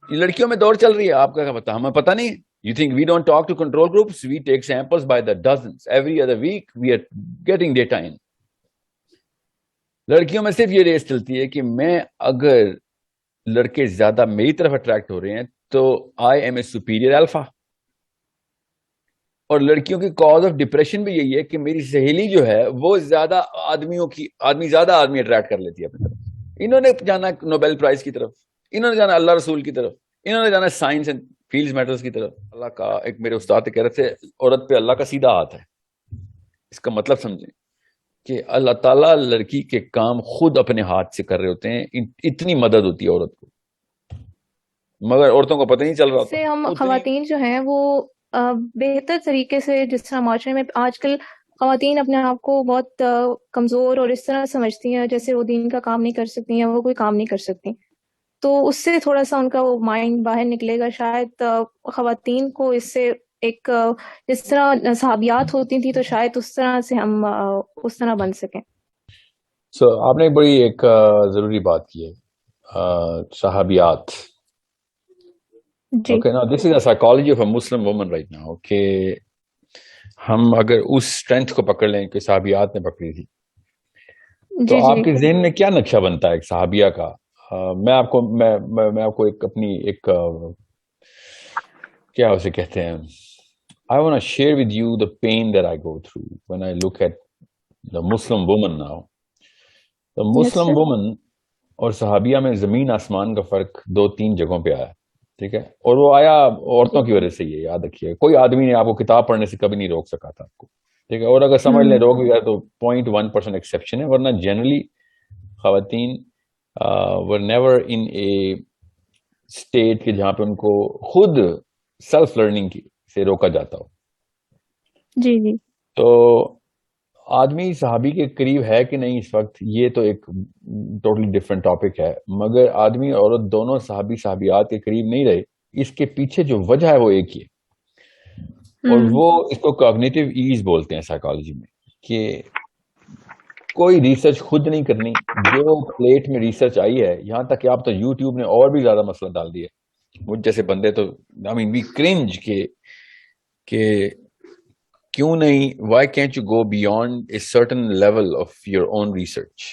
یہ لڑکیوں میں دوڑ چل رہی ہے, آپ کا کیا پتا, ہمیں پتا نہیں. You think we don't talk to control groups? We take samples by the dozens. Every other week we are getting data in. لڑکیوں میں صرف یہ ریس چلتی ہے کہ میں اگر لڑکے زیادہ میری طرف اٹریکٹ ہو رہے ہیں تو I am a superior alpha. اور لڑکیوں کی کاز آف ڈپریشن بھی یہی ہے کہ میری سہیلی جو ہے وہ زیادہ زیادہ آدمی اٹریکٹ کر لیتی ہے اپنی طرف. انہوں نے جانا نوبیل پرائز کی طرف, انہوں نے جانا اللہ رسول کی طرف, انہوں نے جانا سائنس اینڈ فیلڈ میٹرز کی طرف. اللہ کا ایک میرے استاد کہہ رہے تھے, عورت پہ اللہ کا سیدھا ہاتھ ہے. اس کا مطلب سمجھیں کہ اللہ تعالیٰ لڑکی کے کام خود اپنے ہاتھ سے کر رہے ہوتے ہیں, اتنی مدد ہوتی ہے عورت کو, مگر عورتوں کو پتہ نہیں چل رہا سے ہوتا. ہم خواتین جو ہیں وہ بہتر طریقے سے, جس طرح معاشرے میں آج کل خواتین اپنے آپ کو بہت کمزور اور اس طرح سمجھتی ہیں جیسے وہ دین کا کام نہیں کر سکتی ہیں, وہ کوئی کام نہیں کر سکتی, تو اس سے تھوڑا سا ان کا وہ مائنڈ باہر نکلے گا. شاید خواتین کو اس سے ایک جس طرح صحابیات ہوتی تھیں تو شاید اس طرح سے ہم اس طرح بن سکیں. آپ نے بڑی ایک ضروری بات کی ہے, صحابیات. جی Okay, now this is the psychology of a Muslim woman right now. کہ ہم اگر اس اسٹرینتھ کو پکڑ لیں کہ صحابیات نے پکڑی تھی, تو جی آپ جی کے ذہن میں کیا نقشہ بنتا ہے ایک صحابیہ کا؟ میں آپ کو ایک اپنی ایک کیا اسے کہتے ہیں, I want to share with you the pain that I go through when I look at the Muslim woman now. The yes Muslim sir. woman اور صحابیہ میں زمین آسمان کا فرق 2-3 جگہوں پہ آیا, ٹھیک ہے, اور وہ آیا عورتوں کی وجہ سے. یہ یاد رکھیے, کوئی آدمی نے آپ کو کتاب پڑھنے سے کبھی نہیں روک سکا تھا آپ کو, ٹھیک ہے, اور اگر سمجھ لیں روک گیا تو 0.1% ایکسیپشن ہے, ورنہ جنرلی خواتین were never in a state کہ جہاں پہ ان کو خود سیلف لرننگ سے روکا جاتا ہو. جی جی تو آدمی صحابی کے قریب ہے کہ نہیں اس وقت, یہ تو ایک ٹوٹلی ڈفرینٹ ٹاپک ہے, مگر آدمی عورت دونوں صحابی صحابیات کے قریب نہیں رہے. اس کے پیچھے جو وجہ ہے وہ ایک ہی ہے, اور وہ اس کو کوگنیٹو ایز بولتے ہیں سائیکالوجی میں, کہ کوئی ریسرچ خود نہیں کرنی. جو پلیٹ میں ریسرچ آئی ہے, یہاں تک کہ آپ تو یوٹیوب نے اور بھی زیادہ مسئلہ ڈال دیا. مجھ جیسے بندے تو I mean we cringe کہ کیوں نہیں, why can't you go beyond a certain level of your own research.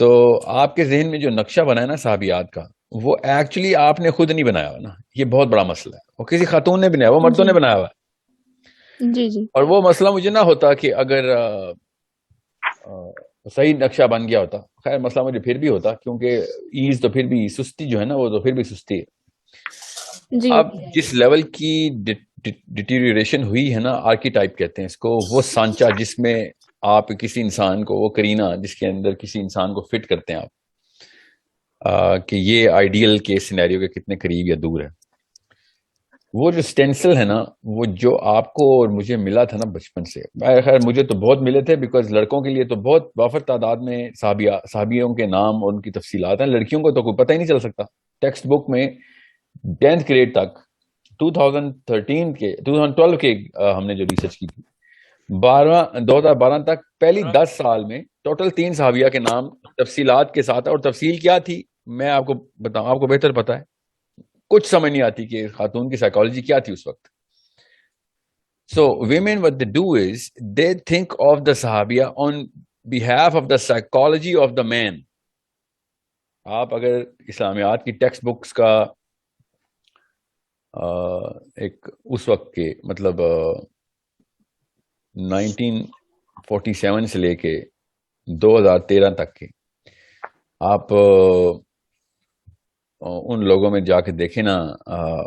تو آپ کے ذہن میں جو نقشہ بنا ہے نا صحابیات کا, وہ ایکچولی آپ نے خود نہیں بنایا ہوا نا, یہ بہت بڑا مسئلہ ہے. وہ کسی خاتون نے بنایا, وہ مردوں نے بنایا ہوا ہے. جی جی اور وہ مسئلہ مجھے نہ ہوتا کہ اگر صحیح نقشہ بن گیا ہوتا. خیر مسئلہ مجھے پھر بھی ہوتا, کیونکہ ایز تو پھر بھی سستی جو ہے نا, وہ تو پھر بھی سستی ہے. جی اب جس لیول کی ڈیٹیریوریشن ہوئی ہے نا, آرکیٹائپ کہتے ہیں اس کو, وہ سانچہ جس میں آپ کسی انسان کو, وہ کرینہ جس کے اندر کسی انسان کو فٹ کرتے ہیں آپ, کہ یہ آئیڈیل کے سینیریو کے کتنے قریب یا دور ہے. وہ جو سٹینسل ہے نا, وہ جو آپ کو اور مجھے ملا تھا نا بچپن سے, خیر مجھے تو بہت ملے تھے, بیکاز لڑکوں کے لیے تو بہت وافر تعداد میں صحابیوں کے نام اور ان کی تفصیلات ہیں. لڑکیوں کو تو کوئی پتہ ہی نہیں چل سکتا. ٹیکسٹ بک میں 10th گریڈ تک 2012 کے ہم نے جو ریسرچ کی تھی, 2012 تک پہلی 10 سال میں ٹوٹل 3 صحابیہ کے نام تفصیلات کے ساتھ. اور تفصیل کیا تھی میں آپ کو بتاؤں, آپ کو بہتر پتا ہے, کچھ سمجھ نہیں آتی کہ خاتون کی سائیکالوجی کیا تھی اس وقت. So women, what they do is they think of the صحابیہ on behalf of the psychology of the man. آپ اگر اسلامیات کی ٹیکسٹ بکس کا ایک اس وقت کے مطلب 1947 سے لے کے 2013 تک کے آپ ان لوگوں میں جا کے دیکھیں نا,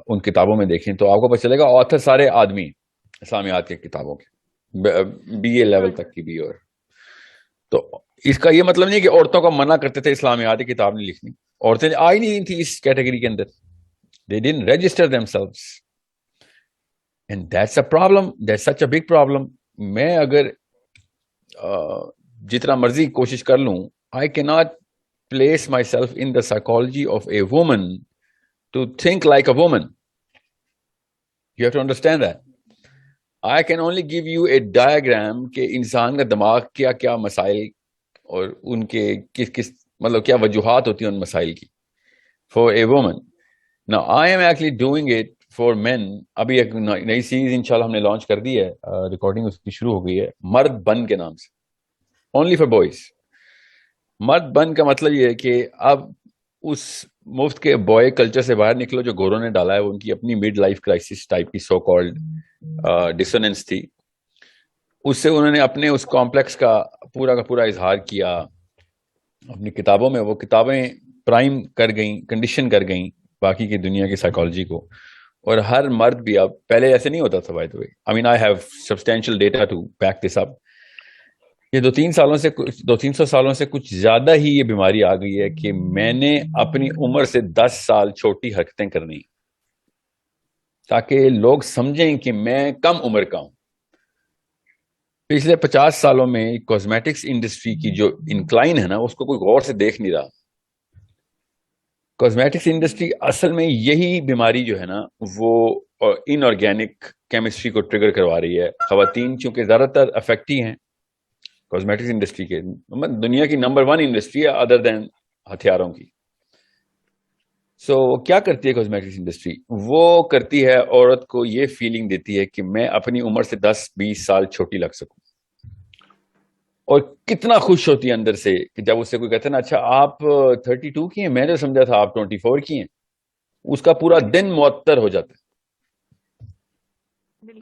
ان کتابوں میں دیکھیں, تو آپ کو پتہ چلے گا آتھر سارے آدمی اسلامیات کے کتابوں کے, BA لیول تک کی بھی. اور تو اس کا یہ مطلب نہیں کہ عورتوں کو منع کرتے تھے اسلامیات کی کتاب نہیں لکھنی. عورتیں آئی نہیں تھی اس کیٹیگری کے اندر. They didn't register themselves. And that's a problem. That's such a big problem. میں اگر جتنا مرضی کوشش کر لوں, I cannot place myself in the psychology of a woman to think like a woman. You have to understand that. I can only give you a diagram کہ انسان کا دماغ کیا کیا مسائل اور ان کے کس مطلب کیا وجوہات ہوتی ہیں ان مسائل کی. for a woman. Now I am actually doing it for men. ابھی ایک نئی سیریز انشاءاللہ ہم نے لانچ کر دی ہے, ریکارڈنگ اس کی شروع ہو گئی ہے, مرد بن کے نام سے, اونلی فار بوائز. مرد بن کا مطلب یہ ہے کہ اب اس مفت کے بوائے کلچر سے باہر نکلو جو گوروں نے ڈالا ہے. ان کی اپنی مڈ لائف کرائسس ٹائپ کی سو کالڈ ڈسوننس تھی, اس سے انہوں نے اپنے اس کمپلیکس کا پورا اظہار کیا اپنی کتابوں میں. وہ کتابیں پرائم کر گئیں, کنڈیشن کر گئیں باقی کی دنیا کی سائیکالوجی کو. اور ہر مرد بھی, اب پہلے ایسے نہیں ہوتا تھا by the way, I mean I have substantial data to back this up. یہ 200-300 سالوں سے کچھ زیادہ ہی یہ بیماری آ گئی ہے کہ میں نے اپنی عمر سے 10 سال چھوٹی حرکتیں کرنی تاکہ لوگ سمجھیں کہ میں کم عمر کا ہوں. پچھلے 50 سالوں میں کاسمیٹکس انڈسٹری کی جو انکلائن ہے نا, اس کو کوئی غور سے دیکھ نہیں رہا. کاسمیٹکس انڈسٹری اصل میں یہی بیماری جو ہے نا وہ ان آرگینک کیمسٹری کو ٹریگر کروا رہی ہے. خواتین چونکہ زیادہ تر افیکٹ ہی ہیں کاسمیٹکس انڈسٹری کے, دنیا کی نمبر 1 انڈسٹری ہے ادر دین ہتھیاروں کی. سو کیا کرتی ہے کاسمیٹکس انڈسٹری؟ وہ کرتی ہے عورت کو یہ فیلنگ دیتی ہے کہ میں اپنی عمر سے 10-20 سال چھوٹی لگ سکوں. اور کتنا خوش ہوتی ہے اندر سے کہ جب اس سے کوئی کہتا ہے نا اچھا آپ 32 کی ہیں, میں نے سمجھا تھا آپ 24 کی ہیں, اس کا پورا دن معطر ہو جاتا ہے.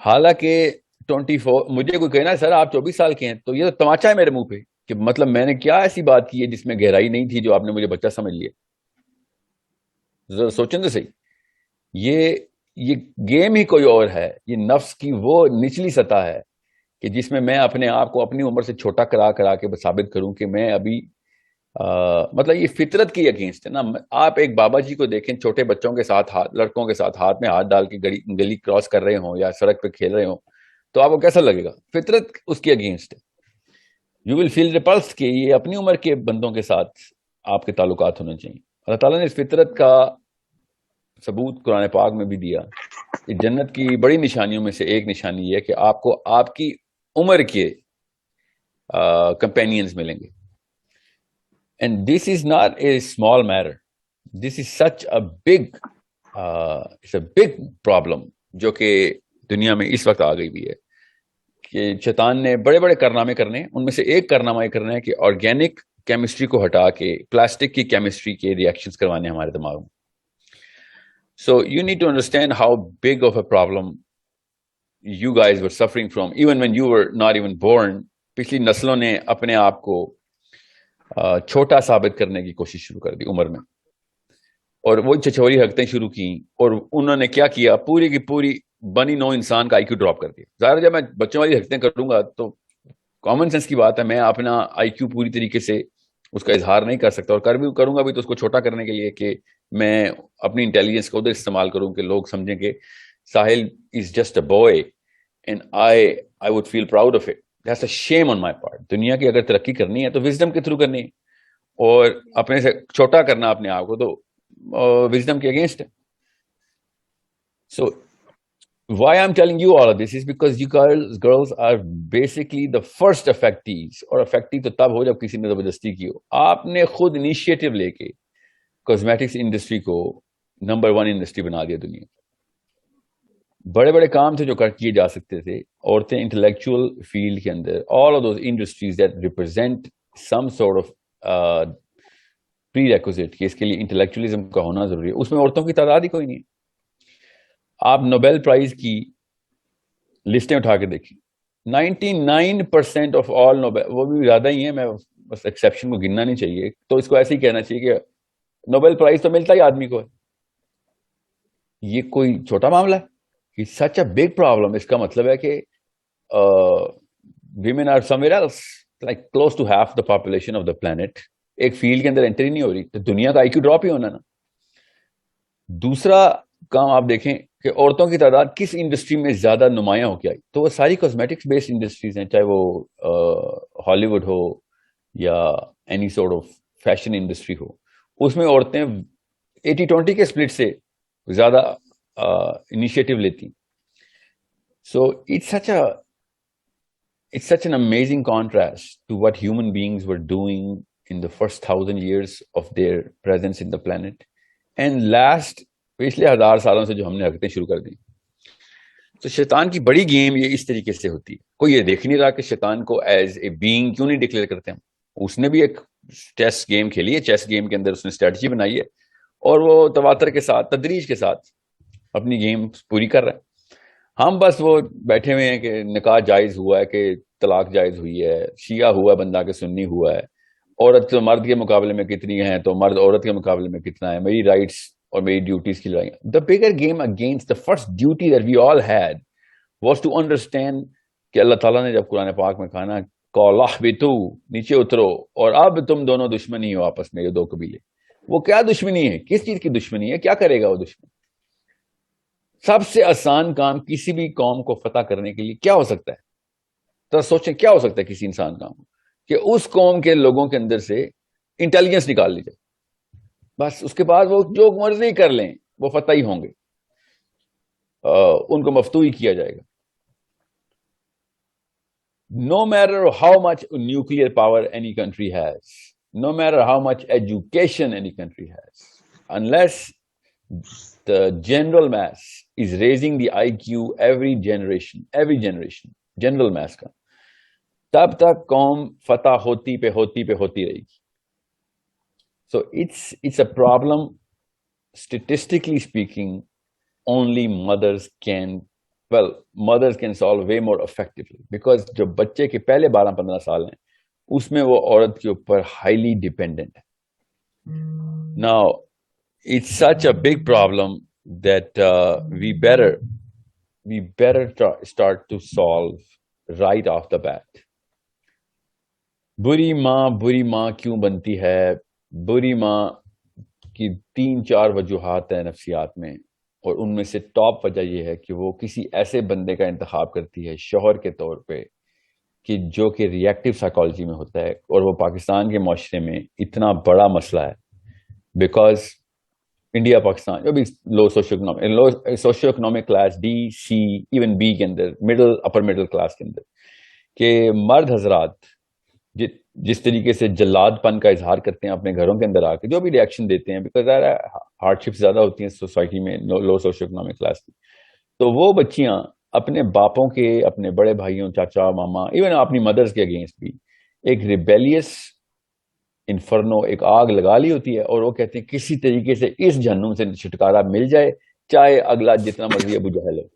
حالانکہ 24, مجھے کوئی کہنا ہے سر آپ 24 سال کے ہیں, تو یہ تو تماچا ہے میرے منہ پہ کہ مطلب میں نے کیا ایسی بات کی ہے جس میں گہرائی نہیں تھی جو آپ نے مجھے بچہ سمجھ لیا. ذرا سوچیں تو صحیح, یہ گیم ہی کوئی اور ہے. یہ نفس کی وہ نچلی سطح ہے کہ جس میں میں اپنے آپ کو اپنی عمر سے چھوٹا کرا کے ثابت کروں کہ میں ابھی مطلب یہ فطرت کی اگینسٹ ہے نا. آپ ایک بابا جی کو دیکھیں چھوٹے بچوں کے ساتھ لڑکوں کے ساتھ ہاتھ میں ہاتھ ڈال کے گلی کراس کر رہے ہوں یا سڑک پہ کھیل رہے ہوں, تو آپ کو کیسا لگے گا؟ فطرت اس کی اگینسٹ ہے. یو ول فیل ریپلس کہ یہ اپنی عمر کے بندوں کے ساتھ آپ کے تعلقات ہونے چاہیے. اللہ تعالیٰ نے اس فطرت کا ثبوت قرآن پاک میں بھی دیا. جنت کی بڑی نشانیوں میں سے ایک نشانی یہ ہے کہ آپ کو آپ کی عمر کے کمپینینز ملیں گے. And this is not a small matter, this is such a big problem جو کہ دنیا میں اس وقت آ گئی بھی ہے کہ شیطان نے بڑے بڑے کارنامے کرنے, ان میں سے ایک کارنامہ یہ کرنا ہے کہ آرگینک کیمسٹری کو ہٹا کے پلاسٹک کی کیمسٹری کے ریئیکشنز کروانے ہمارے دماغ میں. So you need to understand how big of a problem you guys were suffering from even when you were not even born. پچھلی نسلوں نے اپنے آپ کو چھوٹا ثابت کرنے کی کوشش شروع کر دی عمر میں, اور وہ چھچوری حرکتیں شروع کی, اور انہوں نے کیا کیا, پوری کی پوری بنی نو انسان کا آئی کیو ڈراپ کر دیا. ظاہر جب میں بچوں والی حرکتیں کروں گا تو کامن سینس کی بات ہے میں اپنا آئی کیو پوری طریقے سے اس کا اظہار نہیں کر سکتا, اور کروں گا بھی تو اس کو چھوٹا کرنے کے لیے کہ میں اپنی انٹیلیجنس کو ادھر استعمال کروں کہ لوگ سمجھیں کہ Sahil is just a boy and I would feel proud of it. That's a shame on my part. دنیا کی اگر ترقی کرنی ہے تو وزڈم کے تھرو کرنی ہے, اور اپنے سے چھوٹا کرنا اپنے آپ کو تو وزڈم کے اگینسٹ ہے. So why I'm telling you all of this is because you girls are basically the first affectees, اور affectee تو تب ہو جب کسی نے زبردستی کی ہو. آپ نے خود انیشیٹو لے کے کاسمیٹکس انڈسٹری کو نمبر 1 انڈسٹری بنا دیا دنیا. بڑے بڑے کام تھے جو کیے جا سکتے تھے. عورتیں انٹلیکچوئل فیلڈ کے اندر, all of those industries that represent some sort of prerequisite کہ اس کے لیے انٹلیکچوئلزم کا ہونا ضروری ہے, اس میں عورتوں کی تعداد ہی کوئی نہیں ہے. آپ نوبیل پرائز کی لسٹیں اٹھا کے دیکھیں, 99% آف آل نوبیل, وہ بھی زیادہ ہی ہیں, میں بس ایکسیپشن کو گننا نہیں چاہیے, تو اس کو ایسے ہی کہنا چاہیے کہ نوبیل پرائز تو ملتا ہی آدمی کو ہے. یہ کوئی چھوٹا معاملہ ہے, سچ اے بگ پرابلم. اس کا مطلب ہے کہ women are somewhere else, like close to half the population of the planet ایک فیلڈ کے اندر انٹری نہیں ہو رہی, تو دنیا کا آئی کیو ڈراپ ہی ہونا نا. دوسرا کام آپ دیکھیں کہ عورتوں کی تعداد کس انڈسٹری میں زیادہ نمایاں ہو کے آئی, تو وہ ساری کاسمیٹکس بیسڈ انڈسٹریز ہیں, چاہے وہ ہالی ووڈ ہو یا any sort of fashion industry ہو. اس میں عورتیں 80-20 کے اسپلٹ سے زیادہ initiative لیتی. So it's such an amazing contrast to what human beings were doing in the first 1,000 years of their presence in the planet. And last پچھلے 1000 سالوں سے جو ہم نے حرکتیں شروع کر دی. تو شیطان کی بڑی گیم یہ اس طریقے سے ہوتی ہے. کوئی یہ دیکھ نہیں رہا کہ شیطان کو ایز اے بینگ کیوں نہیں ڈکلیئر کرتے ہم. اس نے بھی ایک چیس گیم کھیلی ہے, چیس گیم کے اندر اس نے اسٹریٹجی بنائی ہے, اور وہ تواتر کے ساتھ, تدریج کے ساتھ اپنی گیم پوری کر رہا ہے. ہم بس وہ بیٹھے ہوئے ہیں کہ نکاح جائز ہوا ہے, کہ طلاق جائز ہوئی ہے, شیعہ ہوا ہے بندہ کہ سنی ہوا ہے, عورت تو مرد کے مقابلے میں کتنی ہیں تو مرد عورت کے مقابلے میں کتنا ہے, میری رائٹس اور میری ڈیوٹیز کی لڑائی. The bigger game against the first duty that we all had was to understand کہ اللہ تعالیٰ نے جب قرآن پاک میں کہا نا قَالَ اهْبِطُوا, نیچے اترو, اور اب تم دونوں دشمنی ہو آپس میں, یہ دو قبیلے. وہ کیا دشمنی ہے, کس چیز کی دشمنی ہے, کیا کرے گا وہ دشمن؟ سب سے آسان کام کسی بھی قوم کو فتح کرنے کے لیے کیا ہو سکتا ہے؟ تو سوچیں کیا ہو سکتا ہے کسی انسان کا, کہ اس قوم کے لوگوں کے اندر سے انٹیلیجنس نکال لی جائے. بس اس کے بعد وہ جو مرضی کر لیں وہ فتح ہی ہوں گے, ان کو مفتوح ہی کیا جائے گا. No matter how much nuclear power any country has, no matter how much education any country has, unless the general mass is raising the IQ every generation, general mass کا, تب تک قوم فتح ہوتی رہے گی. So it's a problem, statistically speaking, only mothers can solve way more effectively, because جو بچے کے پہلے 12-15 سال ہیں اس میں وہ عورت کے اوپر highly dependent ہے. Now it's such a big problem that we better start to solve right off the bat. بری ماں کیوں بنتی ہے؟ بری ماں کی 3-4 وجوہات ہیں نفسیات میں, اور ان میں سے ٹاپ وجہ یہ ہے کہ وہ کسی ایسے بندے کا انتخاب کرتی ہے شوہر کے طور پہ کہ جو کہ ریئیکٹو سائیکالوجی میں ہوتا ہے, اور وہ پاکستان کے معاشرے میں اتنا بڑا مسئلہ ہے, بیکاز انڈیا پاکستان جو بھی low socio economic class D C even B کے اندر اپر مڈل کلاس کے اندر, کہ مرد حضرات جس طریقے سے جلاد پن کا اظہار کرتے ہیں اپنے گھروں کے اندر آ کے, جو بھی ریئیکشن دیتے ہیں, بیکاز ہارڈ شپ زیادہ ہوتی ہیں سوسائٹی میں لو سوشیو اکنامک کلاس کی, تو وہ بچیاں اپنے باپوں کے, اپنے بڑے بھائیوں, چاچا, ماما, ایون اپنی مدرز کے اگینسٹ بھی ایک ریبیلیس انفرنو, ایک آگ لگا لی ہوتی ہے, اور وہ کہتے ہیں کسی طریقے سے اس جہنم سے چھٹکارا مل جائے, چاہے اگلا جتنا مرضی ابو جہل ہو,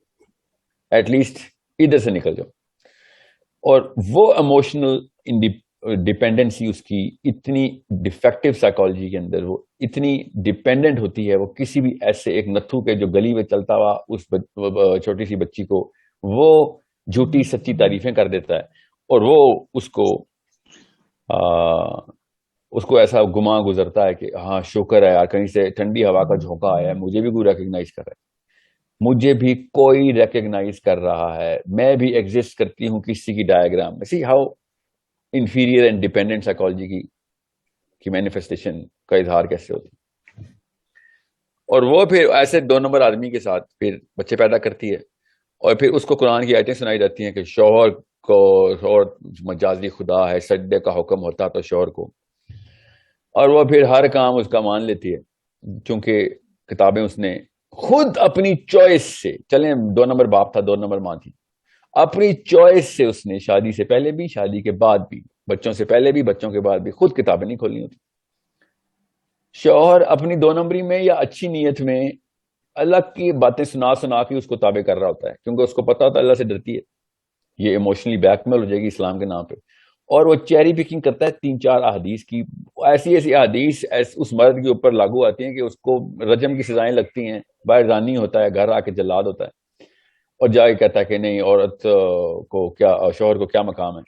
ایٹ لیسٹ ادھر سے نکل جاؤ. اور وہ ایموشنل ڈیپینڈنسی اس کی اتنی ڈیفیکٹو سائیکالوجی کے اندر, وہ اتنی ڈیپینڈنٹ ہوتی ہے, وہ کسی بھی ایسے ایک نتھو کے جو گلی میں چلتا ہوا اس چھوٹی سی بچی کو وہ جھوٹی سچی تعریفیں کر دیتا ہے, اور وہ اس کو ایسا گما گزرتا ہے کہ ہاں شکر ہے یار, کہیں سے ٹھنڈی ہوا کا جھونکا آیا ہے, مجھے بھی کوئی ریکگنائز کر رہا ہے, مجھے بھی کوئی ریکگنائز کر رہا ہے, میں بھی ایگزسٹ کرتی ہوں کسی کی ڈائیگرام میں. See how inferior and dependent psychology کی مینیفیسٹیشن کا اظہار کیسے ہوتی ہے. اور وہ پھر ایسے 2 نمبر آدمی کے ساتھ پھر بچے پیدا کرتی ہے, اور پھر اس کو قرآن کی آیتیں سنائی جاتی ہیں کہ شوہر مجازی خدا ہے, سجدے کا حکم ہوتا تو شوہر کو, اور وہ پھر ہر کام اس کا مان لیتی ہے, چونکہ کتابیں اس نے خود اپنی چوائس سے, چلیں 2 نمبر باپ تھا 2 نمبر ماں تھی, اپنی چوائس سے اس نے شادی سے پہلے بھی, شادی کے بعد بھی, بچوں سے پہلے بھی, بچوں کے بعد بھی خود کتابیں نہیں کھولنی ہوتی. شوہر اپنی 2 نمبری میں یا اچھی نیت میں اللہ کی باتیں سنا کے اس کو تابع کر رہا ہوتا ہے, کیونکہ اس کو پتا ہوتا ہے اللہ سے ڈرتی ہے, یہ ایموشنلی بیک میل ہو جائے گی اسلام کے نام پہ, اور وہ چیری پکنگ کرتا ہے 3-4 احادیث کی, ایسی احادیث اس مرد کے اوپر لاگو آتی ہیں کہ اس کو رجم کی سزائیں لگتی ہیں, باہر رانی ہوتا ہے, گھر آ کے جلاد ہوتا ہے, اور جا کے کہتا ہے کہ نہیں عورت کو کیا, شوہر کو کیا مقام ہے.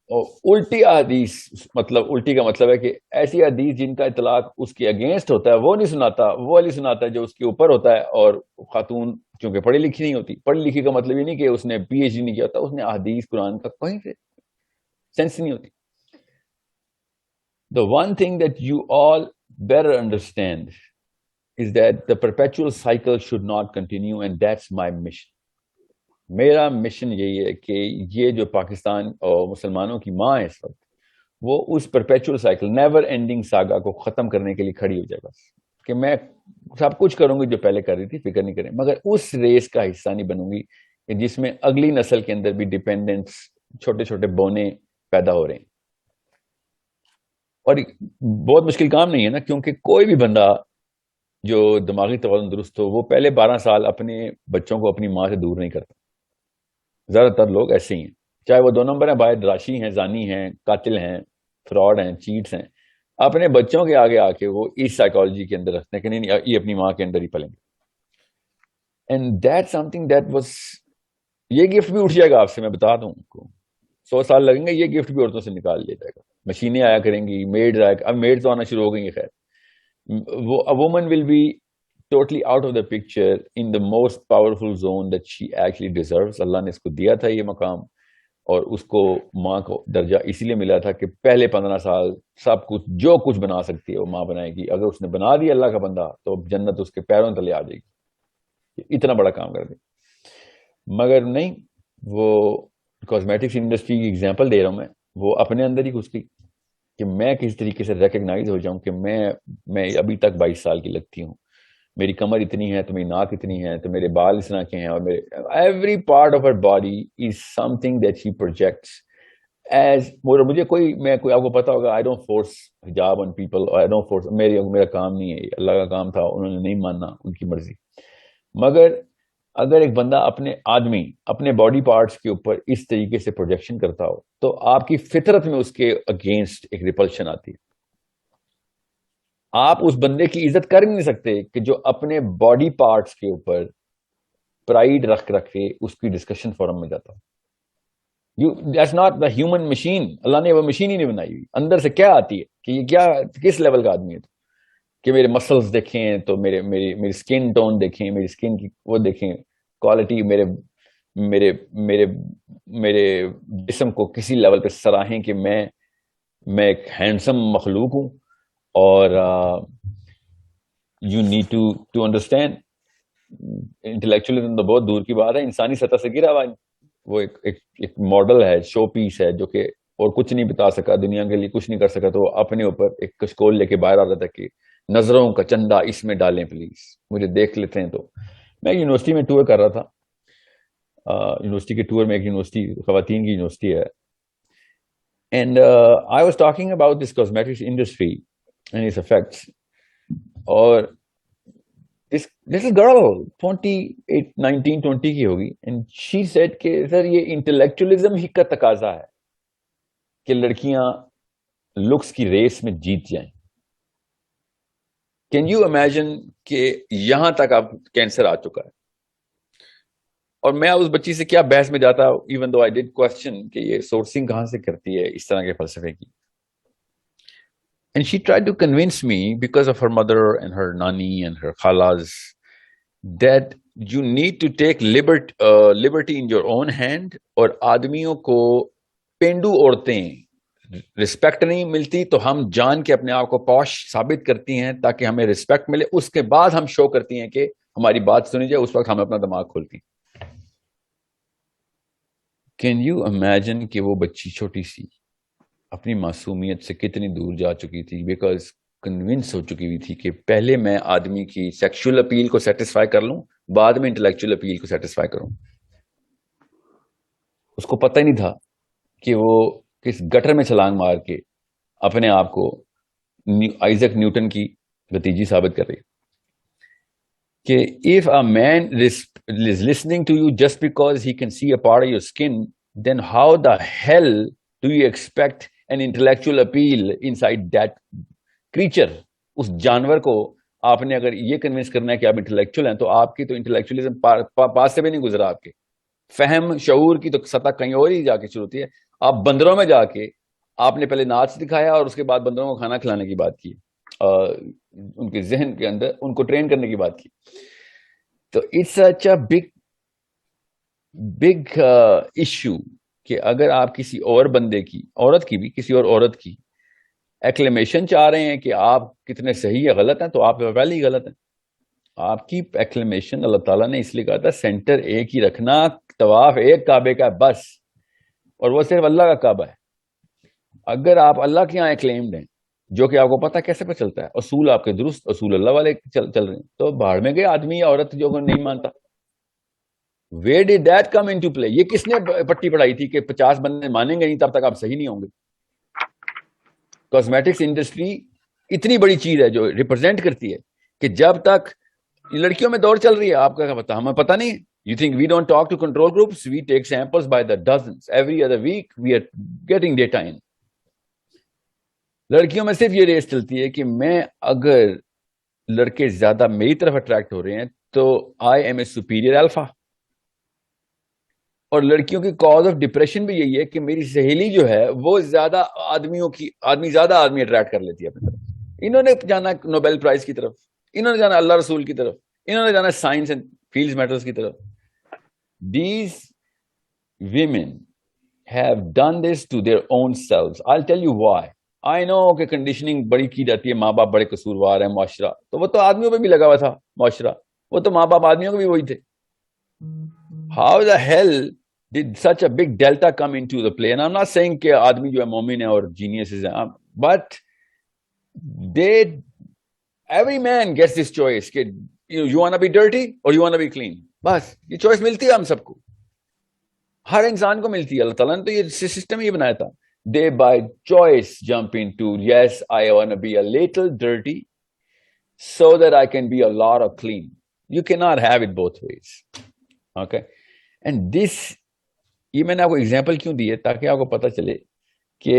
اور الٹی حدیث, مطلب الٹی کا مطلب ہے کہ ایسی حدیث جن کا اطلاق اس کے اگینسٹ ہوتا ہے وہ نہیں سناتا, وہ علی سناتا ہے جو اس کے اوپر ہوتا ہے. اور خاتون چونکہ پڑھی لکھی نہیں ہوتی, پڑھی لکھی کا مطلب یہ نہیں کہ اس نے پی ایچ ڈی نہیں کیا ہوتا, اس نے حدیث قرآن کا کہیں سے سینس نہیں ہوتی. The one thing that you all better understand is that the perpetual cycle should not continue, and that's my mission. میرا مشن یہی ہے کہ یہ جو پاکستان اور مسلمانوں کی ماں ہے اس وقت, وہ اس perpetual cycle, never ending saga کو ختم کرنے کے لیے کھڑی ہو جائے, بس کہ میں سب کچھ کروں گی جو پہلے کر رہی تھی, فکر نہیں کریں, مگر اس ریس کا حصہ نہیں بنوں گی کہ جس میں اگلی نسل کے اندر بھی ڈیپینڈنٹس, چھوٹے چھوٹے بونے پیدا ہو رہے ہیں. اور بہت مشکل کام نہیں ہے نا, کیونکہ کوئی بھی بندہ جو دماغی توازن درست ہو وہ پہلے 12 سال اپنے بچوں کو اپنی ماں سے دور نہیں کرتا. زیادہ تر لوگ ایسے ہی ہیں, چاہے وہ 2 نمبر ہیں, باہر راشی ہیں, زانی ہیں, قاتل ہیں, فراڈ ہیں, چیٹس ہیں, اپنے بچوں کے آگے آ کے وہ اس سائیکالوجی کے اندر رکھتے ہیں کہ نہیں یہ اپنی ماں کے اندر ہی پلیں گے. And that some thing that was, یہ گفٹ بھی اٹھ جائے گا آپ سے, میں بتا دوں آپ کو, 100 سال لگیں گے, یہ گفٹ بھی عورتوں سے نکال لیا جائے گا. مشینیں آیا کریں گی, میڈز آیا, اب میڈز تو آنا شروع ہو گئی ہیں, خیر وہ woman will be totally out of the picture in the most powerful zone that she actually deserves. اللہ نے اس کو دیا تھا یہ مقام, اور اس کو ماں کو درجہ اسی لیے ملا تھا کہ پہلے 15 سال سب کچھ جو کچھ بنا سکتی ہے وہ ماں بنائے گی. اگر اس نے بنا دیا اللہ کا بندہ تو جنت اس کے پیروں تلے آ جائے گی, اتنا بڑا کام کر دے. مگر نہیں, وہ کاسمیٹکس انڈسٹری کی ایگزامپل دے رہا ہوں میں, وہ اپنے اندر ہی گھس گئی کہ میں کس طریقے سے ریکگنائز ہو جاؤں کہ میں ابھی تک 22 سال کی لگتی ہوں, میری کمر اتنی ہے, تو میری ناک اتنی ہے, تو میرے بال اس طرح کے ہیں, اور میرے every part of her body is some thing that she projects as. مجھے کوئی آپ کو پتا ہوگا, آئی ڈونٹ فورس حجاب on people, I don't force, میرا کام نہیں ہے, اللہ کا کام تھا, انہوں نے نہیں ماننا, ان کی مرضی. مگر اگر ایک بندہ آدمی اپنے باڈی پارٹس کے اوپر اس طریقے سے پروجیکشن کرتا ہو تو آپ کی فطرت میں اس کے اگینسٹ ایک ریپلشن آتی ہے. آپ اس بندے کی عزت کر نہیں سکتے کہ جو اپنے باڈی پارٹس کے اوپر پرائیڈ رکھ کے اس کی ڈسکشن فورم میں جاتا ہو. That's not the human machine. اللہ نے وہ مشین ہی نہیں بنائی ہوئی. اندر سے کیا آتی ہے کہ یہ کیا, کس لیول کا آدمی ہے, کہ میرے مسلز دیکھیں, تو میری سکن ٹون دیکھیں, میری سکن کی وہ دیکھیں, کوالٹی, میرے جسم کو کسی لیول پہ سراہیں کہ میں ایک ہینڈسم مخلوق ہوں. اور you need to understand, intellectualism تو بہت دور کی بات ہے, انسانی سطح سے گرا ہوا. وہ ایک ماڈل ہے, شو پیس ہے, جو کہ اور کچھ نہیں بتا سکا, دنیا کے لیے کچھ نہیں کر سکا, تو اپنے اوپر ایک کشکول لے کے باہر آ رہا تھا کہ نظروں کا چندہ اس میں ڈالیں پلیز, مجھے دیکھ لیتے ہیں. تو میں یونیورسٹی میں ٹور کر رہا تھا, یونیورسٹی کے ٹور میں, ایک یونیورسٹی خواتین کی یونیورسٹی ہے, and I was talking about this cosmetics industry and its effects. اور this girl 19-20 کی ہوگی, and she said کہ سر یہ انٹلیکچولیزم ہی کا تقاضا ہے کہ لڑکیاں لکس کی ریس میں جیت جائیں. کین یو امیجن کہ یہاں تک اب کینسر آ چکا ہے. اور میں اس بچی سے کیا بحث میں جاتا, even though I did question کہ یہ سورسنگ کہاں سے کرتی ہے اس طرح کے فلسفے کی. And she tried to convince me, because of her mother and her nani and her khalas, that you need to take liberty in your own hand. اور آدمیوں کو پینڈو عورتیں رسپیکٹ نہیں ملتی تو ہم جان کے اپنے آپ کو پوش ثابت کرتی ہیں تاکہ ہمیں رسپیکٹ ملے. اس کے بعد ہم شو کرتی ہیں کہ ہماری بات سنی جائے, اس وقت ہم اپنا دماغ کھولتی ہیں. کین یو امیجن کہ وہ بچی چھوٹی سی اپنی معصومیت سے کتنی دور جا چکی تھی, بیکاز کنونس ہو چکی ہوئی تھی کہ پہلے میں آدمی کی سیکشل اپیل کو سیٹسفائی کر لوں, بعد میں انٹلیکچوئل اپیل کو سیٹسفائی کروں. اس کو پتہ ہی نہیں تھا کہ وہ کس گٹر میں چھلانگ مار کے اپنے آپ کو آئزک نیوٹن کی بھتیجی ثابت کر رہی کہ if a man is listening to you just because he can see a part of your skin, then how the hell do you expect an intellectual appeal inside that creature? اس جانور کو آپ نے اگر یہ کنونس کرنا ہے کہ آپ انٹلیکچوئل ہیں, تو آپ کی تو انٹلیکچولیزم پاس سے بھی نہیں گزرا. آپ کے فہم شعور کی تو سطح کہیں اور ہی جا کے شروع ہوتی ہے. آپ بندروں میں جا کے آپ نے پہلے ناچ دکھایا اور اس کے بعد بندروں کو کھانا کھلانے کی بات کی, ان کے ذہن کے اندر ان کو ٹرین کرنے کی بات کی. تو it's such a big issue کہ اگر آپ کسی اور بندے کی, عورت کی بھی, کسی اور عورت کی ایکلیمیشن چاہ رہے ہیں کہ آپ کتنے صحیح یا غلط ہیں, تو آپ پہلے ہی غلط ہیں. آپ کی ایکلیمیشن اللہ تعالیٰ نے اس لیے کہا تھا سینٹر ایک ہی رکھنا, طواف ایک کعبے کا بس, اور وہ صرف اللہ کا کعبہ ہے. اگر آپ اللہ کے یہاں ایکلیمڈ ہیں جو کہ آپ کو پتا کیسے پہ چلتا ہے، اصول آپ کے درست، اصول اللہ والے چل رہے ہیں، تو بھاڑ میں گئے آدمی یا عورت جو نہیں مانتا. ویئر ڈid دیٹ کم انٹو پلے؟ یہ کس نے پٹی پڑھائی تھی کہ 50 بندے مانیں گے نہیں تب تک آپ صحیح نہیں ہوں گے؟ کاسمیٹکس انڈسٹری اتنی بڑی چیز ہے جو ریپرزینٹ کرتی ہے کہ جب تک لڑکیوں میں دور چل رہی ہے، آپ کا کیا پتا، ہمیں پتا نہیں ہے. You think we don't talk to control groups? We take samples by the dozens. Every other week we are getting data in. لڑکیوں میں صرف یہ ریس چلتی ہے کہ میں اگر لڑکے زیادہ میری طرف اٹریکٹ ہو رہے ہیں تو I am a superior alpha. اور لڑکیوں کی کاز آف ڈپریشن بھی یہی ہے کہ میری سہیلی جو ہے وہ زیادہ زیادہ آدمی اٹریکٹ کر لیتی ہے اپنی طرف. انہوں نے جانا نوبیل پرائز کی طرف، انہوں نے جانا اللہ رسول کی طرف، انہوں نے جانا سائنس اینڈ فیلڈ میٹرز کی طرف. These women have done this to their own selves. I'll tell you why. I know کہ کنڈیشننگ بڑی کی جاتی ہے، ماں باپ بڑے قصوروار ہیں، معاشرہ تو وہ تو آدمیوں پہ بھی لگا ہوا تھا، معاشرہ وہ تو ماں باپ آدمیوں کے بھی وہی تھے. How the hell did such a big delta come into the play? And I'm not saying کہ آدمی جو ہے مومن ہے اور geniuses ہیں، but they every man gets this choice کہ you wanna be dirty or you wanna be clean. بس یہ چوائس ملتی ہے ہم سب کو، ہر انسان کو ملتی ہے. اللہ تعالیٰ نے تو یہ سسٹم ہی بنایا تھا. They by choice jump into, yes, I want to be a little dirty so that I can be a lot of clean. You cannot have it both ways. Okay? And this, یہ میں نے آپ کو example کیوں دی ہے تاکہ آپ کو پتا چلے کہ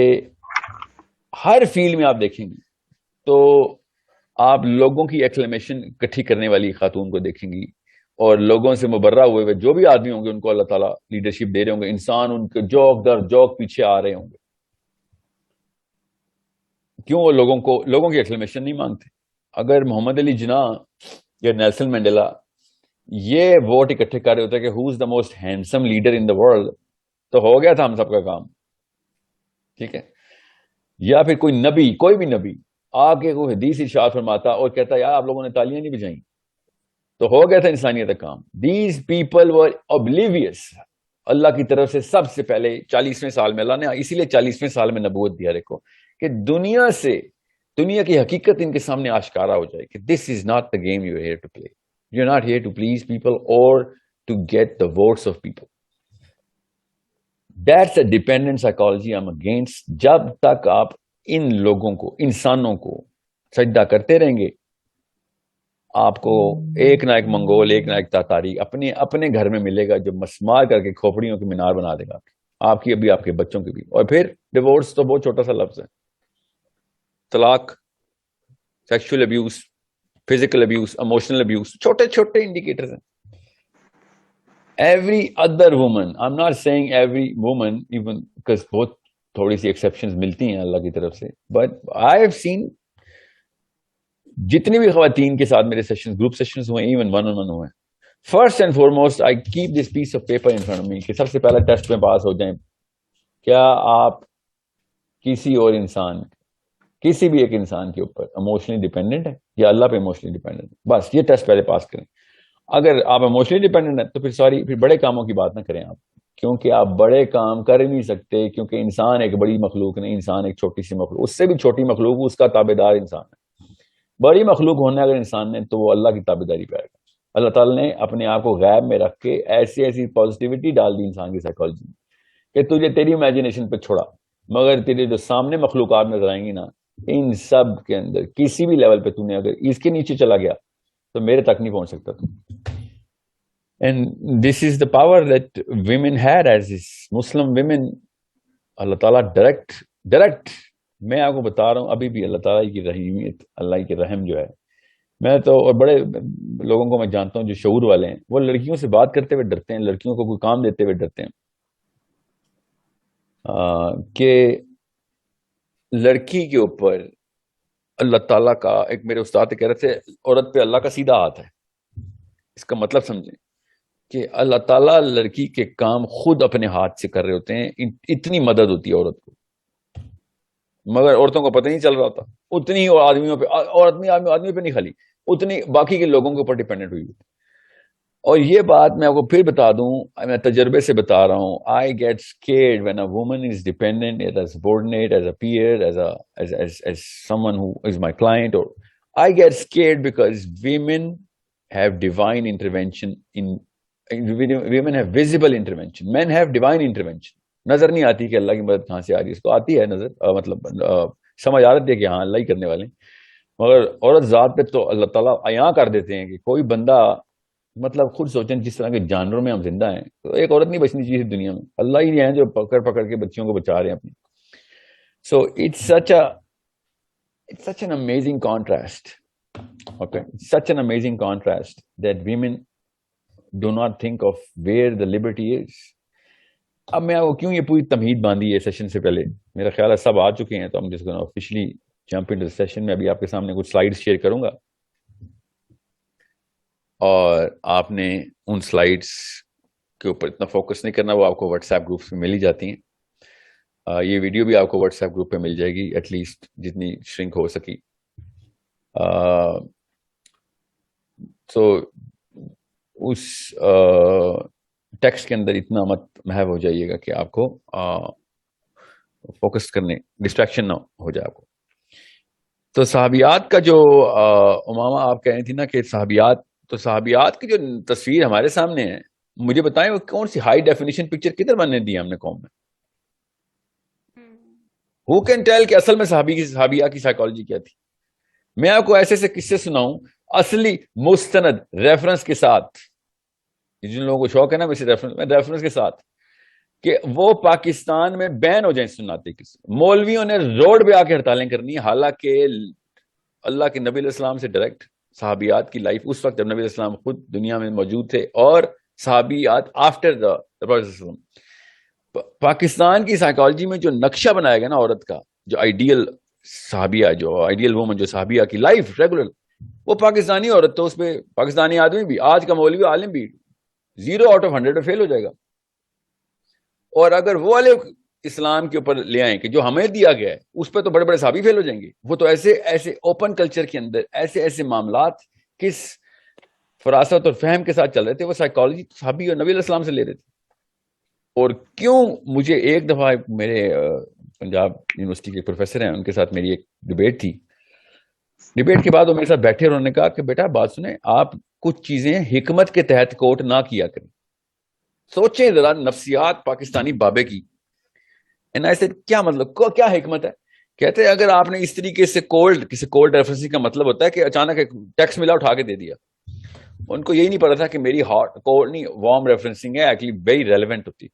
ہر فیلڈ میں آپ دیکھیں گے تو آپ لوگوں کی ایکسکلیمیشن اکٹھی کرنے والی خاتون کو دیکھیں گی، اور لوگوں سے مبرہ ہوئے جو بھی آدمی ہوں گے ان کو اللہ تعالیٰ لیڈرشپ دے رہے ہوں گے. انسان ان کے جوک در جوک پیچھے آ رہے ہوں گے. کیوں؟ وہ لوگوں کی ایکسکلیمیشن نہیں مانگتے. اگر محمد علی جناح یا نیلسن مینڈیلا یہ ووٹ اکٹھے کر رہے ہوتے کہ who is the most handsome leader in the world تو ہو گیا تھا ہم سب کا کام. ٹھیک ہے؟ یا پھر کوئی نبی، کوئی بھی نبی آ کے کوئی حدیث ارشاد فرماتا اور کہتا یار آپ لوگوں نے تالیاں نہیں بجائیں تو ہو گیا تھا انسانیت کا کام. These people were oblivious. اللہ کی طرف سے سب سے پہلے 40ویں سال میں، اللہ نے اسی لیے 40ویں سال میں نبوت دیا دیکھو کہ دنیا کی حقیقت ان کے سامنے آشکارا ہو جائے کہ this is not the game you are here to play. You are not here to please people اور to get the votes of people. That's a dependent psychology I am against. جب تک آپ ان لوگوں کو، انسانوں کو سجدہ کرتے رہیں گے، آپ کو ایک نہ ایک منگول، ایک نہ ایک تاتاری اپنے گھر میں ملے گا جو مسمار کر کے کھوپڑیوں کی مینار بنا دے گا، آپ کی ابھی، آپ کے بچوں کی بھی. اور پھر ڈیورس تو بہت چھوٹا سا لفظ ہے. طلاق، sexual abuse, physical abuse, emotional abuse, چھوٹے چھوٹے انڈیکیٹرز ہیں. Every other woman, I am not seeing every woman even, because بہت تھوڑی سی ایکسیپشنز ملتی ہیں اللہ کی طرف سے، بٹ آئی ہیو سین جتنی بھی خواتین کے ساتھ میرے سیشن، گروپ سیشنز ہوئے، ایون ون آن ون ہوئے، first and foremost I keep this piece of paper in front me کہ سب سے پہلا ٹیسٹ میں پاس ہو جائیں. کیا آپ کسی اور انسان، کسی بھی ایک انسان کے اوپر اموشنلی ڈیپینڈنٹ ہے یا اللہ پہ اموشنلی ڈیپینڈنٹ ہے؟ بس یہ ٹیسٹ پہلے پاس کریں. اگر آپ اموشنلی ڈیپینڈنٹ ہیں تو پھر بڑے کاموں کی بات نہ کریں آپ، کیونکہ آپ بڑے کام کر ہی نہیں سکتے، کیونکہ انسان ایک بڑی مخلوق نہیں، انسان ایک چھوٹی سی مخلوق، اس سے بھی چھوٹی مخلوق، اس کا تابع دار انسان ہے. بڑی مخلوق ہونے اگر انسان نے تو وہ اللہ کی تابع داری پہ آئے گا. اللہ تعالیٰ نے اپنے آپ کو غیب میں رکھ کے ایسی پازیٹیوٹی ڈال دی انسان کی سائیکالوجی میں کہ تجھے تیری امیجنیشن پہ چھوڑا، مگر تیرے جو سامنے مخلوقات نظر آئیں گی نا، ان سب کے اندر کسی بھی لیول پہ تو نے اگر اس کے نیچے چلا گیا تو میرے تک نہیں پہنچ سکتا تو. And this is the power that women had as Muslim women. اللہ تعالیٰ ڈائریکٹ میں آپ کو بتا رہا ہوں ابھی بھی اللہ تعالیٰ کی رحیمیت، اللہ کی رحم جو ہے، میں تو اور بڑے لوگوں کو میں جانتا ہوں جو شعور والے ہیں، وہ لڑکیوں سے بات کرتے ہوئے ڈرتے ہیں، لڑکیوں کو کوئی کام دیتے ہوئے ڈرتے ہیں کہ لڑکی کے اوپر اللہ تعالیٰ کا، ایک میرے استاد کہہ رہے تھے عورت پہ اللہ کا سیدھا ہاتھ ہے. اس کا مطلب سمجھیں کہ اللہ تعالیٰ لڑکی کے کام خود اپنے ہاتھ سے کر رہے ہوتے ہیں، اتنی مدد ہوتی ہے عورت کو، مگر عورتوں کو پتہ نہیں چل رہا ہوتا. اتنی آدمیوں پہ، اور آدمی پہ نہیں، خالی اتنی باقی کے لوگوں کے اوپر ڈیپینڈنٹ ہوئی ہوتی. اور یہ بات میں آپ کو پھر بتا دوں, میں تجربے سے بتا رہا ہوں, I get scared when a woman is dependent as a subordinate, as a peer, as someone who is my client, اور I get scared because women have divine intervention women have visible intervention, men have divine intervention. نظر نہیں آتی کہ اللہ کی مدد کہاں سے آ رہی ہے, اس کو آتی ہے نظر, مطلب سمجھ آ رہی ہے کہ ہاں اللہ ہی کرنے والے ہیں, مگر عورت ذات پہ تو اللہ تعالیٰ عیاں کر دیتے ہیں کہ کوئی بندہ, مطلب خود سوچیں جس طرح کے جانوروں میں ہم زندہ ہیں, تو ایک عورت نہیں بچنی چاہیے دنیا میں, اللہ ہی ہے جو پکڑ پکڑ کے بچیوں کو بچا رہے ہیں اپنی. سو it's such an amazing contrast. Okay, such an amazing contrast that women do not think of where the liberty is. اب میں کیوں یہ پوری تمہید باندھی ہے سیشن سے پہلے, میرا خیال ہے سب آ چکے ہیں, تو ہم جس کو آفیشلی جمپ انٹو سیشن میں ابھی آپ کے سامنے کچھ سلائیڈ شیئر کروں گا, اور آپ نے ان سلائیڈس کے اوپر اتنا فوکس نہیں کرنا, وہ آپ کو واٹس ایپ گروپس میں مل ہی جاتی ہیں. یہ ویڈیو بھی آپ کو واٹس ایپ گروپ پہ مل جائے گی, ایٹ لیسٹ جتنی شرنک ہو سکی. تو اس ٹیکسٹ کے اندر اتنا مت محو ہو جائیے گا کہ آپ کو فوکس کرنے ڈسٹریکشن نہ ہو جائے آپ کو. تو صحابیات کا جو امامہ آپ کہہ رہی تھی نا کہ صحابیات, تو صحابیات کی جو تصویر ہمارے سامنے ہے, مجھے بتائیں وہ کون سی ہائی ڈیفینیشن پکچر کدھر بننے دی ہم نے قوم میں؟ ہو کین ٹیل کہ اصل میں صحابیہ کی سائیکالوجی کیا تھی؟ میں آپ کو ایسے سے قصے سناؤں اصلی مستند ریفرنس کے ساتھ, جن لوگوں کو شوق ہے نا ویسے ریفرنس کے ساتھ, کہ وہ پاکستان میں بین ہو جائیں سناتے کسی. مولویوں نے روڈ پہ آ کے ہڑتالیں کرنی, حالانکہ اللہ کے نبی علیہ السلام سے ڈائریکٹ صحابیات کی لائف اس وقت جب نبی علیہ السلام خود دنیا میں موجود تھے, اور صحابیات آفٹر دا پروفیٹ. پاکستان کی سائیکالوجی میں جو نقشہ بنایا گیا نا عورت کا, جو آئیڈیل صحابیہ, جو آئیڈیل وومن, جو صحابیہ کی لائف ریگولر, وہ پاکستانی عورت, تو اس پہ پاکستانی آدمی بھی, آج کا مولوی عالم بھی 0 آؤٹ آف 100 میں فیل ہو جائے گا. اور اگر وہ والے اسلام کے اوپر لے آئیں کہ جو ہمیں دیا گیا ہے, اس پہ تو بڑے بڑے صحابی فیل ہو جائیں گے. وہ تو ایسے ایسے اوپن کلچر کے اندر ایسے ایسے معاملات کس فراست اور فہم کے ساتھ چل رہے تھے, وہ سائیکالوجی صحابی اور نبی علیہ السلام سے لے رہے تھے. اور کیوں مجھے ایک دفعہ میرے پنجاب یونیورسٹی کے پروفیسر ہیں, ان کے ساتھ میری ایک ڈبیٹ تھی. ڈبیٹ کے بعد وہ میرے ساتھ بیٹھے اور انہوں نے کہا کہ بیٹا بات سنیں, آپ کچھ چیزیں حکمت کے تحت کوٹ نہ کیا کریں, سوچیں ذرا نفسیات پاکستانی بابے کی. ایسے کیا مطلب, کیا حکمت ہے؟ کہتے ہیں اگر آپ نے اس طریقے سے کسی کولڈ ریفرنسنگ کا مطلب ہوتا ہے کہ اچانک ایک ٹیکسٹ ملا اٹھا کے دے دیا. ان کو یہی نہیں پتا تھا کہ میری ہاٹ کولڈ نہیں وارم ریفرنسنگ ہے ایکچولی ویری ریلیونٹ ہوتی,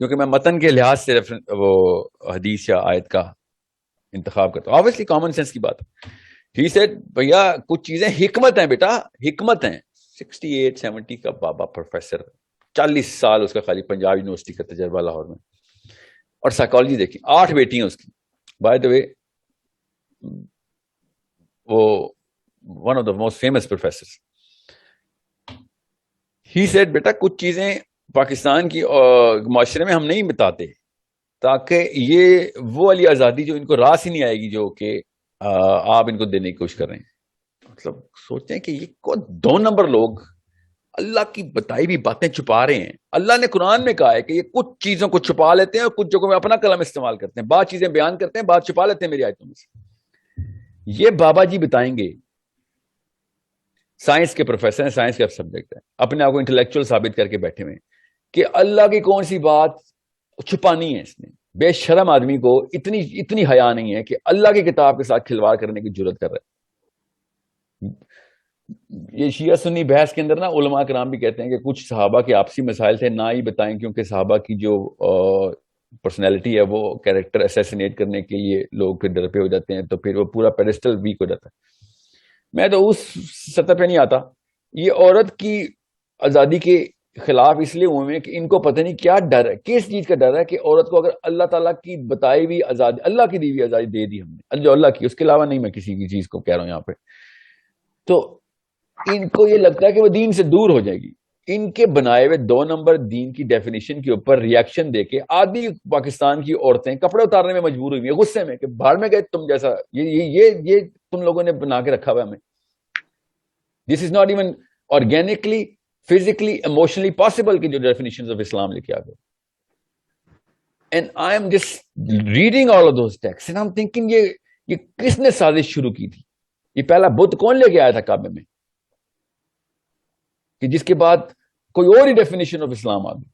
کیونکہ میں متن کے لحاظ سے وہ حدیث یا آیت کا انتخاب کرتا ہوں. آبویسلی کامن سینس کی بات ہے. ہی سیڈ بھیا کچھ چیزیں حکمت ہیں بیٹا, حکمت ہیں. 68-70 کا بابا پروفیسر, 40 سال اس کا خالی پنجاب یونیورسٹی کا تجربہ لاہور میں, اور سائیکالوجی دیکھی, 8 بیٹی ہیں اس کی. بائی دا وے وہ one of the most famous professor. He said بیٹا کچھ چیزیں پاکستان کی معاشرے میں ہم نہیں بتاتے, تاکہ یہ وہ والی آزادی جو ان کو راس ہی نہیں آئے گی, جو کہ آپ ان کو دینے کی کوشش کر رہے ہیں. مطلب سوچتے ہیں کہ یہ 2 نمبر لوگ اللہ کی بتائی بھی باتیں چھپا رہے ہیں. اللہ نے قرآن میں کہا ہے کہ یہ کچھ چیزوں کو چھپا لیتے ہیں اور کچھ جگہوں میں اپنا قلم استعمال کرتے ہیں, بات چیزیں بیان کرتے ہیں, بات چھپا لیتے ہیں میری آیتوں میں سے. یہ بابا جی بتائیں گے, سائنس کے پروفیسر ہیں, سائنس کا سبجیکٹ ہے, اپنے آپ کو انٹلیکچوئل ثابت کر کے بیٹھے ہوئے ہیں کہ اللہ کی کون سی بات چھپانی ہے. اس نے بے شرم آدمی کو اتنی حیا نہیں ہے کہ اللہ کی کتاب کے ساتھ کھلواڑ کرنے کی جرت کر رہا ہے. یہ شیعہ سنی بحث کے اندر نا علماء کرام بھی کہتے ہیں کہ کچھ صحابہ کے آپسی مسائل تھے, نہ ہی بتائیں, کیونکہ صحابہ کی جو پرسنالٹی ہے وہ کیریکٹر اسیسینیٹ کرنے کے لیے لوگ پھر ڈر پہ ہو جاتے ہیں, تو پھر وہ پورا پیڈسٹل ویک ہو جاتا ہے. میں تو اس سطح پہ نہیں آتا. یہ عورت کی آزادی کے خلاف اس لیے ہوئے ہیں کہ ان کو پتہ نہیں کیا ڈر ہے, کس چیز کا ڈر ہے کہ عورت کو اگر اللہ تعالیٰ کی بتائی ہوئی آزادی, اللہ کی دی ہوئی آزادی دے دی ہم نے, جو اللہ کی, اس کے علاوہ نہیں میں کسی کی چیز کو کہہ رہا ہوں یہاں پہ, تو ان کو یہ لگتا ہے کہ وہ دین سے دور ہو جائے گی. ان کے بنائے ہوئے 2 نمبر دین کی ڈیفینیشن کے اوپر ریاکشن دے کے آدھی پاکستان کی عورتیں کپڑے اتارنے میں مجبور ہوئی ہیں غصے میں کہ بھاڑ میں گئے تم جیسا, یہ تم لوگوں نے بنا کے رکھا ہوا ہمیں. This is not even organically, physically, emotionally possible کی جو ڈیفینیشنز آف اسلام لکھے آ گئے. And I am just reading all of those texts and I'm thinking یہ کس نے سازش شروع کی تھی؟ یہ پہلا بت کون لے کے آیا تھا کعبے میں کہ جس کے بعد کوئی اور ہی ڈیفینیشن آف اسلام آ گئی؟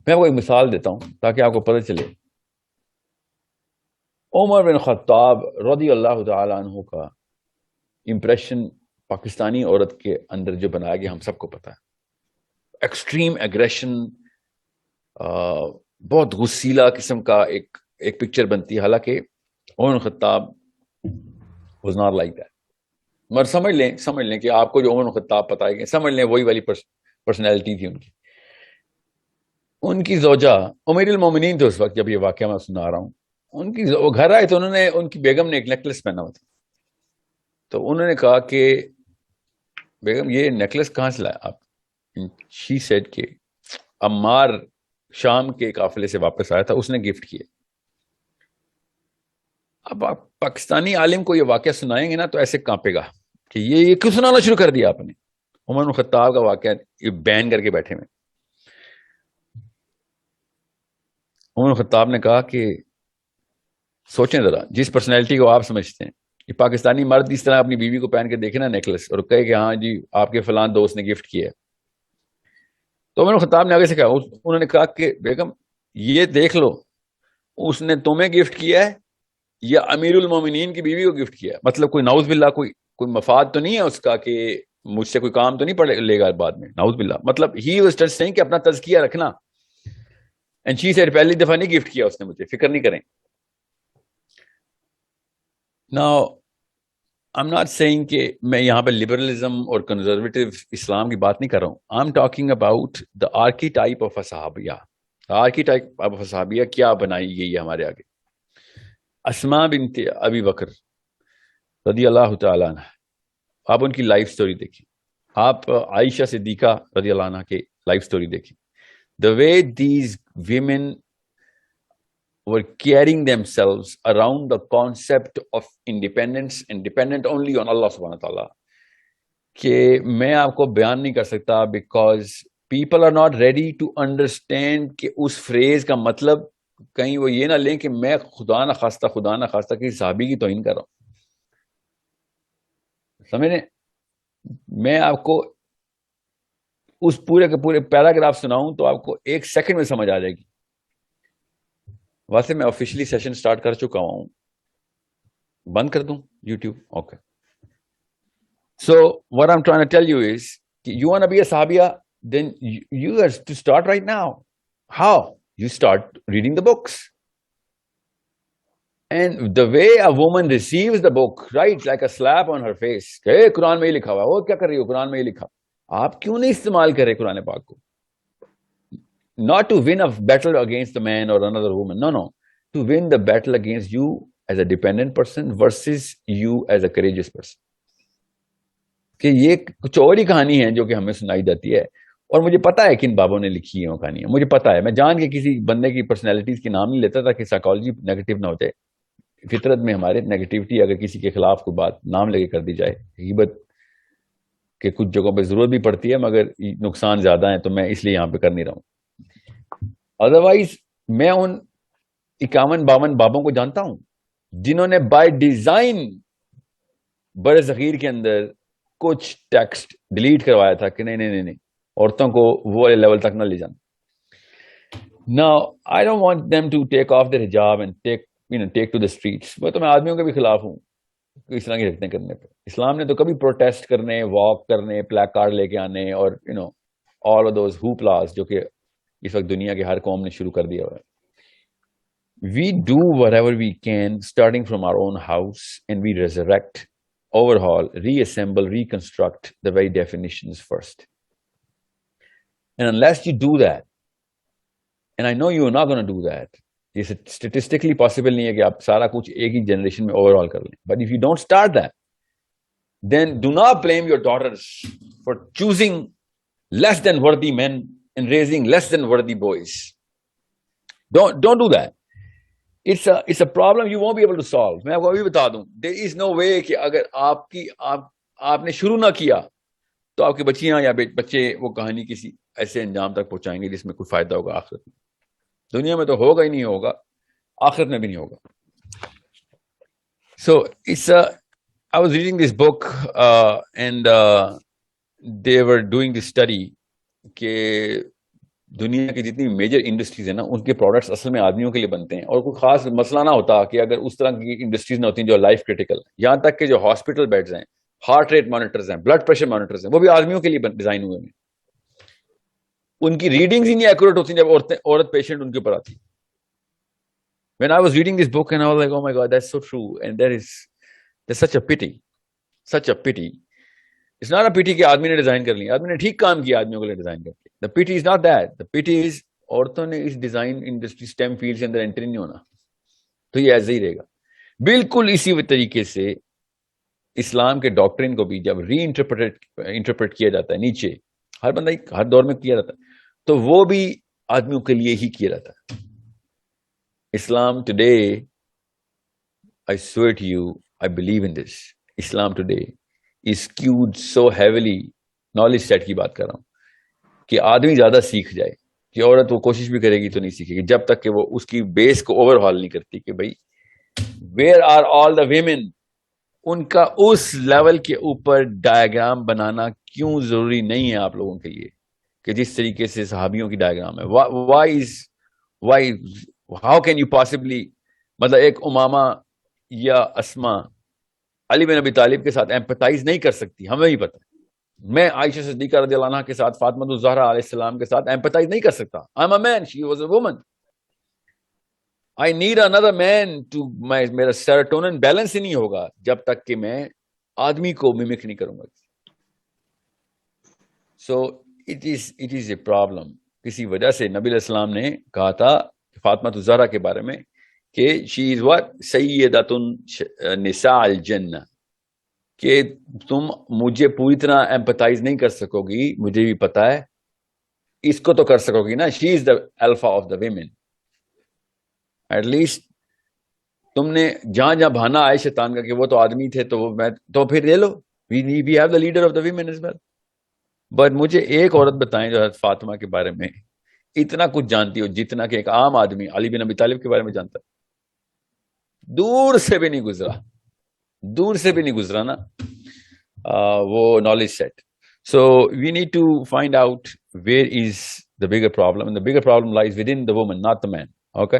میں وہ ایک مثال دیتا ہوں تاکہ آپ کو پتہ چلے. عمر بن خطاب رضی اللہ تعالی عنہ کا امپریشن پاکستانی عورت کے اندر جو بنایا گیا ہم سب کو پتا ہے. ایکسٹریم ایگریشن, بہت غصیلا قسم کا ایک پکچر بنتی ہے. حالانکہ عمر بن خطاب واز ناٹ لائک دیٹ. مگر سمجھ لیں کہ آپ کو جو عمر بن خطاب پتا ہے کہ سمجھ لیں وہی والی پرسنالٹی تھی ان کی. ان کی زوجہ امیر المومنین تھے اس وقت جب یہ واقعہ میں سنا رہا ہوں. وہ گھر آئے تو انہوں نے, ان کی بیگم نے ایک نیکلس پہنا ہوا تھا. تو انہوں نے کہا کہ بیگم یہ نیکلس کہاں سے لایا آپ؟ شی سیڈ کہ عمار شام کے قافلے سے واپس آیا تھا, اس نے گفٹ کیا. اب آپ پاکستانی عالم کو یہ واقعہ سنائیں گے نا تو ایسے کانپے گا کہ یہ کیوں سنانا شروع کر دیا آپ نے. عمر بن خطاب کا واقعہ یہ بین کر کے بیٹھے ہوئے. عمر بن خطاب نے کہا کہ سوچیں ذرا, جس پرسنالٹی کو آپ سمجھتے ہیں کہ پاکستانی مرد اس طرح اپنی بیوی کو پہن کے دیکھے نا نیکلس اور کہے کہ ہاں جی آپ کے فلان دوست نے گفٹ کیا ہے, تو عمر بن خطاب نے آگے سے کہا, انہوں نے کہا کہ بیگم یہ دیکھ لو اس نے تمہیں گفٹ کیا ہے یا امیر المومنین کی بیوی کو گفٹ کیا ہے. مطلب کوئی نعوذ باللہ کوئی مفاد تو نہیں ہے اس کا کہ مجھ سے کوئی کام تو نہیں پڑ لے گا بعد میں, نعوذ باللہ. مطلب ہی واز جسٹ سیئنگ کہ اپنا تزکیہ رکھنا. اینڈ شی سیڈ پہلی دفعہ نہیں گفٹ کیا اس نے مجھے, فکر نہیں کریں. Now I'm not saying کہ میں یہاں پہ لبرلزم اور کنزرویٹو اسلام کی بات نہیں کر رہا ہوں. I'm talking about the archetype of a صحابیہ. archetype of a صحابیہ کیا بنائی گئی ہے ہمارے آگے. اسماء بنت ابی بکر رضی اللہ تعالیٰ عنہ, آپ ان کی لائف سٹوری دیکھیں. آپ عائشہ صدیقہ رضی اللہ عنہ کے لائف سٹوری دیکھیں. The way these women were carrying themselves around the concept of independence and dependent only on Allah subhanahu wa ta'ala, کہ میں آپ کو بیان نہیں کر سکتا because people are not ready to understand کہ اس فریز کا مطلب کہیں وہ یہ نہ لیں کہ میں خدا نہ خواستہ کہ صحابی کی توہین کر رہا ہوں. سمجھیں, میں آپ کو اس پورے کے پورے پیراگراف سناؤں تو آپ کو ایک سیکنڈ میں سمجھ آ جائے گی. ویسے میں آفیشلی سیشن سٹارٹ کر چکا ہوں, بند کر دوں YouTube? Okay. So what I'm trying to tell you is you want to be a sahabiya, then you have to start right now. How? You start reading the books. And the way a woman receives the book, right, like a slap on her face. کہ قرآن میں ہی لکھا ہوا ہے, وہ کیا کر رہی ہو, قرآن میں ہی لکھا. آپ کیوں نہیں استعمال کرے قرآن پاک کو؟ Not to win a battle against a man or another woman. No. To win the battle against you as a dependent person versus you as a courageous person. کہ یہ کچھ اور ہی کہانی ہے جو کہ ہمیں سنائی جاتی ہے, اور مجھے پتا ہے کن بابوں نے لکھی ہے وہ کہانیاں. مجھے پتا ہے, میں جان کے کسی بندے کی پرسنالٹیز کے نام نہیں لیتا تاکہ سائیکالوجی نیگیٹو نہ ہو جائے. فطرت میں ہمارے نیگیٹیوٹی اگر کسی کے خلاف کوئی بات نام لے کے کر دی جائے, غیبت کہ کچھ جگہوں پہ ضرورت بھی پڑتی ہے مگر نقصان زیادہ ہیں, تو میں اس لیے یہاں پہ کر نہیں رہا ہوں. ادروائز میں ان 51-52 بابوں کو جانتا ہوں جنہوں نے بائی ڈیزائن بر صغیر کے اندر کچھ ٹیکسٹ ڈیلیٹ کروایا تھا کہ نہیں عورتوں کو وہ والے لیول تک نہ لے جانا. Now I don't want them to take off their hijab and take to the streets. وہ تو میں آدمیوں کے بھی خلاف ہوں اس طرح کی حرکتیں کرنے پہ. اسلام نے تو کبھی پروٹیسٹ کرنے, واک کرنے, پلیک کارڈ لے کے آنے اور all of those hooplas جو کہ اس وقت دنیا کے ہر قوم نے شروع کر دیا ہوا ہے. We do whatever we can starting from our own house and we resurrect, overhaul, reassemble, reconstruct the very definitions first. And unless you do that, and I know you are not going to do that, یہ statistically possible نہیں ہے کہ آپ سارا کچھ ایک ہی generation میں overhaul کر لیں. But if you don't start that, then do not blame your daughters for choosing less than worthy men and raising less than worthy boys. Don't do that. It's a problem you won't be able to solve. میں آپ کو ابھی بتا دوں, there is no way کہ اگر آپ نے شروع نہ کیا تو آپ کی بچیاں یا بچے وہ کہانی کسی ایسے انجام تک پہنچائیں گے جس میں کوئی فائدہ ہوگا آخرت میں. دنیا میں تو ہوگا ہی نہیں ہوگا, آخرت میں بھی نہیں ہوگا. So I was reading this book and they were doing this study کہ دنیا کی جتنی میجر انڈسٹریز ہیں نا ان کے پروڈکٹس اصل میں آدمیوں کے لیے بنتے ہیں, اور کوئی خاص مسئلہ نہ ہوتا کہ اگر اس طرح کی انڈسٹریز نہ ہوتی جو لائف کریٹیکل, یہاں تک کہ جو ہاسپٹل بیڈز ہیں, ہارٹ ریٹ مانیٹرز ہیں, بلڈ پریشر مانیٹرز ہیں, وہ بھی آدمیوں کے لیے ڈیزائن ہوئے ہیں. ان کی ریڈنگز ہی نہیں ایکوریٹ ہوتی جب عورت پیشنٹ ان کے اوپر آتی. When I was reading this book and I was like, oh my God, that's so true, and there's such a pity. It's not a pity کہ آدمی نے ڈیزائن کر لیا, آدمی نے ٹھیک کام کیا آدمیوں کے لیے ڈیزائن کر کے. The pity is not that. The pity is عورتوں نے اس ڈیزائن انڈسٹری STEM فیلڈ کے اندر انٹر نہیں ہونا, تو یہ ایسے ہی رہے گا. بالکل اسی طریقے سے اسلام کے ڈاکٹرین کو بھی جب ری انٹرپریٹ کیا جاتا ہے نیچے, ہر بندہ ہر دور میں کیا جاتا ہے, تو وہ بھی آدمیوں کے لیے ہی کیا جاتا ہے. Islam today, I swear to you, I believe in this. Islam today is skewed so heavily, knowledge set کی بات کر رہا ہوں, کہ آدمی زیادہ سیکھ جائے, کہ عورت وہ کوشش بھی کرے گی تو نہیں سیکھے گی جب تک کہ وہ اس کی بیس کو اوور ہال نہیں کرتی کہ بھائی where are all the women, ان کا اس لیول کے اوپر ڈائیگرام بنانا کیوں ضروری نہیں ہے آپ لوگوں کے لیے کہ جس طریقے سے صحابیوں کی ڈائیگرام ہے. How can you possibly, مطلب ایک امامہ یا اسما علی بن ابی طالب کے ساتھ ایمپتائز نہیں کر سکتی, ہمیں ہی پتہ ہے. میں عائشہ صدیقہ رضی اللہ عنہا کے ساتھ, فاطمہ الزہرا علیہ السلام کے ساتھ ایمپتائز نہیں کر سکتا. I'm a man, she was a woman. I need another man to میرا سیروٹونن بیلنس ہی نہیں ہوگا جب تک کہ میں آدمی کو ممک نہیں کروں گا. So it is a problem. کسی وجہ سے نبی علیہ السلام نے کہا تھا فاطمہ الزہرا کے بارے میں کہ she is what سیدۃ نساء الجنہ, کہ تم مجھے پوری طرح ایمپتائز نہیں کر سکو گی, مجھے بھی پتا ہے, اس کو تو کر سکو گی نا. she is the alpha of the women. at least تم نے جہاں جہاں بہانا آئے شیطان کا کہ وہ تو آدمی تھے تو وہ میں تو پھر لے لو, we have the leader of the women as well. But مجھے ایک عورت بتائیں جو حضرت فاطمہ کے بارے میں اتنا کچھ جانتی ہو جتنا کہ ایک عام آدمی علی بن ابی طالب کے بارے میں جانتا ہے. دور سے بھی نہیں گزرا نا وہ knowledge set. So we need to find out where is the bigger problem, and the bigger problem lies within the woman, not the man. Okay.